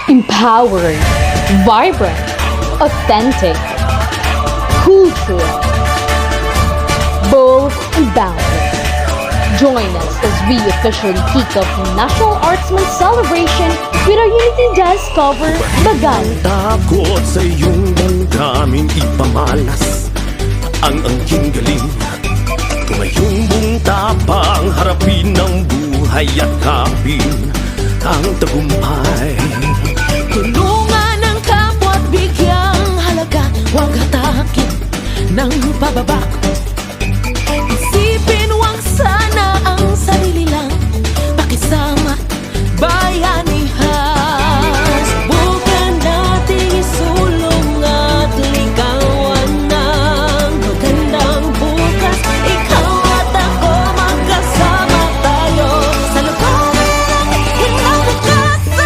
Empowering, vibrant, authentic, cultural, bold and balanced. Join us as we officially kick off the National Arts Month celebration with our Unity Dance cover, Bagani. Takot sa iyong damdamin ipamalas ang angking galing. Tumayong buong tapang harapin ng buhay at kapin ang tagumpay. Tulungan ang kapwa at bigyang halaga, huwag hatakin ng pababa. Isipin huwag sana ang sarili lang, pakisama bayanihan. Subukan nating isulong at ligawan ng magandang bukas. Ikaw at ako magkasama tayo sa lugar ng kinabukasan.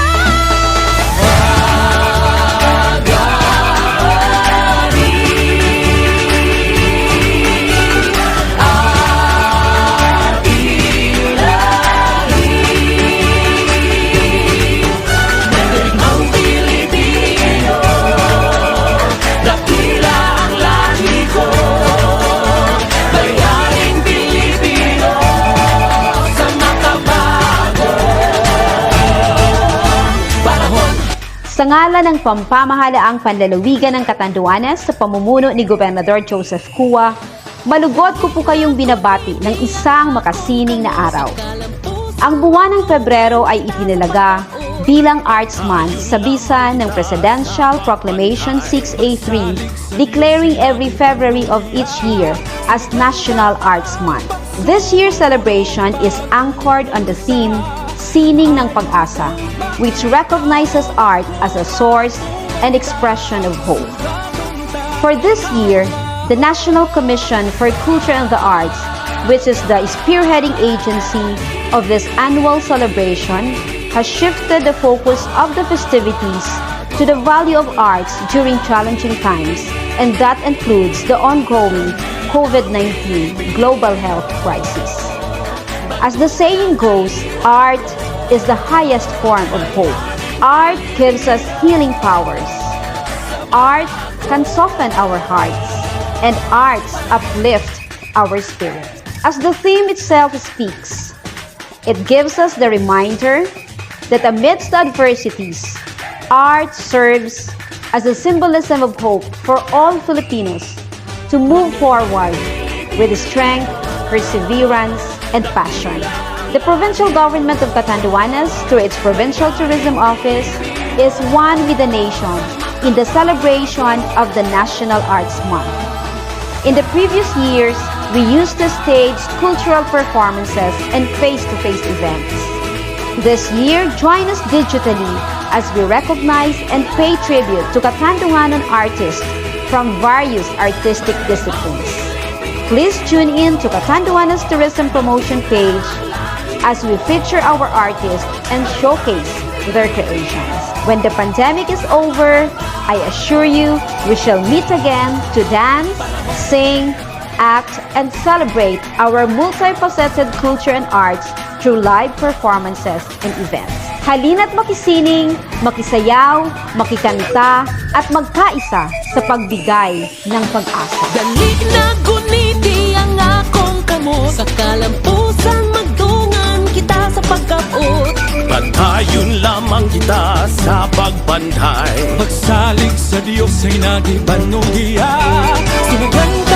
Sa ngalan ng pampamahalaang panlalawigan ng Catanduanes sa pamumuno ni Gobernador Joseph Cua, malugod ko po kayong binabati ng isang makasining na araw. Ang buwan ng Pebrero ay itinalaga bilang Arts Month sa bisa ng Presidential Proclamation 6A3 declaring every February of each year as National Arts Month. This year's celebration is anchored on the theme Sining ng Pag-Asa, which recognizes art as a source and expression of hope. For this year, the National Commission for Culture and the Arts, which is the spearheading agency of this annual celebration, has shifted the focus of the festivities to the value of arts during challenging times, and that includes the ongoing COVID-19 global health crisis. As the saying goes, art is the highest form of hope. Art gives us healing powers. Art can soften our hearts, and arts uplift our spirit. As the theme itself speaks, it gives us the reminder that amidst the adversities, art serves as a symbolism of hope for all Filipinos to move forward with strength, perseverance, and passion. The Provincial Government of Catanduanes, through its Provincial Tourism Office, is one with the nation in the celebration of the National Arts Month. In the previous years, we used to stage cultural performances and face-to-face events. This year, join us digitally as we recognize and pay tribute to Catandungan artists from various artistic disciplines. Please tune in to Catanduanes Tourism Promotion page as we feature our artists and showcase their creations. When the pandemic is over, I assure you we shall meet again to dance, sing, act, and celebrate our multifaceted culture and arts through live performances and events. Halina't makisining, makisayaw, makikanta, at magkaisa sa pagbigay ng pag-asa. Dali na guniti ang akong kamot, sa kalampusan magdungan kita sa pagkabot. Bantayon lamang kita sa pagbanday. Pagsalig sa Diyos ay nagibanugiya. Sinaganda